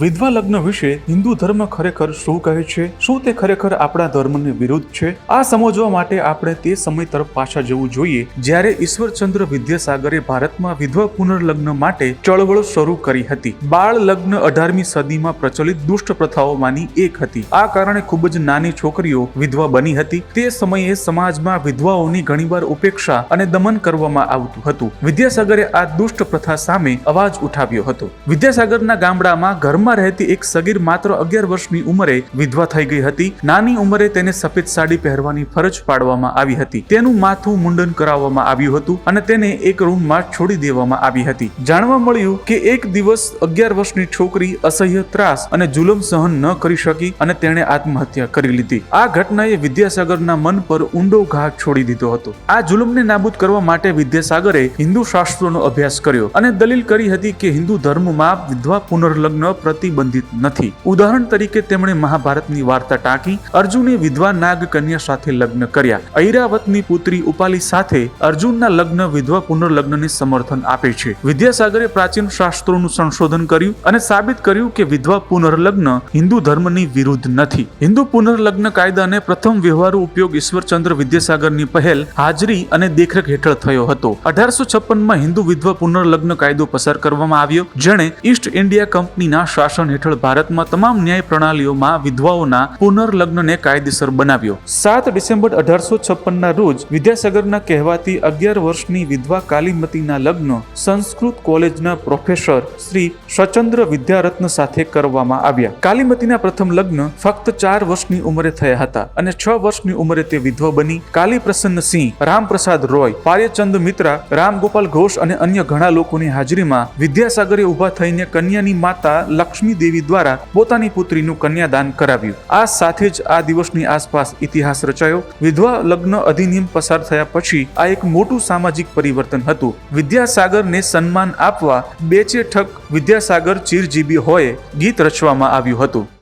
વિધવા લગ્ન વિશે હિન્દુ ધર્મ ખરેખર શું કહે છે? શું તે ખરેખર આપણા ધર્મની વિરુદ્ધ છે? આ સમજવા માટે આપણે તે સમય તરફ પાછા જવું જોઈએ જ્યારે ઈશ્વરચંદ્ર વિદ્યાસાગરે ભારતમાં વિધવા પુનર્લગ્ન માટે ચળવળ શરૂ કરી હતી. બાળ લગ્ન 18મી સદીમાં પ્રચલિત દુષ્ટ પ્રથાઓમાંની એક હતી. આ કારણે ખૂબ જ નાની છોકરીઓ વિધવા બની હતી. તે સમયે સમાજમાં વિધવાઓની ઘણીવાર ઉપેક્ષા અને દમન કરવામાં આવતું હતું. વિદ્યાસાગરે આ દુષ્ટ પ્રથા સામે અવાજ ઉઠાવ્યો હતો. વિદ્યાસાગરના ગામડામાં ઘરમાં રહેતી એક સગીર માત્ર 11 વર્ષની ઉંમરે વિધવા થઈ ગઈ હતી. નાની ઉંમરે તેને સફેદ સાડી પહેરવાની ફરજ પાડવામાં આવી હતી. તેનું માથું મુંડન કરાવવામાં આવ્યું હતું અને તેને એક રૂમમાં છોડી દેવામાં આવી હતી. જાણવા મળ્યું કે એક દિવસ 11 વર્ષની છોકરી અસહ્ય ત્રાસ અને જુલમ સહન ન કરી શકી અને તેણે આત્મહત્યા કરી લીધી. આ ઘટનાએ વિદ્યાસાગરના મન પર ઊંડો ઘા છોડી દીધો હતો. આ જુલમને નાબૂદ કરવા માટે વિદ્યાસાગરે હિન્દુ શાસ્ત્રોનો અભ્યાસ કર્યો અને દલીલ કરી હતી કે હિન્દુ ધર્મમાં વિધવા પુનર્લગ્ન પ્રતિબંધિત નથી. ઉદાહરણ તરીકે તેમણે મહાભારતની વાર્તા ટાંકી. અર્જુને વિધવા નાગ કન્યા સાથે લગ્ન કર્યા. ઐરાવતની પુત્રી ઉપાલી સાથે અર્જુનના લગ્ન વિધવા પુનર્લગ્નને સમર્થન આપે છે. વિદ્યાસાગરે પ્રાચીન શાસ્ત્રોનું સંશોધન કર્યું અને સાબિત કર્યું કે વિધવા પુનર્લગ્ન હિન્દુ ધર્મની વિરુદ્ધ નથી. હિન્દુ પુનર્લગ્ન કાયદાને પ્રથમ વ્યવહારુ ઉપયોગ ઈશ્વરચંદ્ર વિદ્યાસાગરની પહેલ, હાજરી અને દેખરેખ હેઠળ થયો હતો. 1856માં હિન્દુ વિધવા પુનર્લગ્ન કાયદો પસાર કરવામાં આવ્યો, જેણે ઈસ્ટ ઇન્ડિયા કંપનીના શાસન હેઠળ ભારતમાં તમામ ન્યાય પ્રણાલીઓમાં વિધવાઓના પુનર્લગ્નને કાયદેસર બનાવ્યો. 7 ડિસેમ્બર 1856ના રોજ વિદ્યાસાગરના કહેવાતી 11 વર્ષની વિધવા કાલીમતીના લગ્ન સંસ્કૃત કોલેજના પ્રોફેસર શ્રી સચંદ્ર વિદ્યારત્ન સાથે કરવામાં આવ્યા. કાલીમતીના પ્રથમ લગ્ન ફક્ત 4 વર્ષની ઉંમરે થયા હતા અને 6 વર્ષની ઉંમરે તે વિધવા બની. કાલી પ્રસન્ન સિંહ, રામપ્રસાદ રોય, પાર્યચંદ મિત્રા, રામગોપાલ ઘોષ અને અન્ય ઘણા લોકોની હાજરીમાં વિદ્યાસાગરે ઉભા થઈને કન્યાની માતા લક્ષ્મી દેવી દ્વારા પોતાની પુત્રીનું કન્યાદાન કરાવ્યું. આ સાથે જ આ દિવસની આસપાસ ઇતિહાસ રચાયો. વિધવા લગ્ન અધિનિયમ પસાર થયા પછી આ એક મોટું સામાજિક પરિવર્તન હતું. વિદ્યાસાગરને સન્માન આપવા બેચે ઠક વિદ્યાસાગર ચિરજીવી હોય ગીત રચવામાં આવ્યું હતું.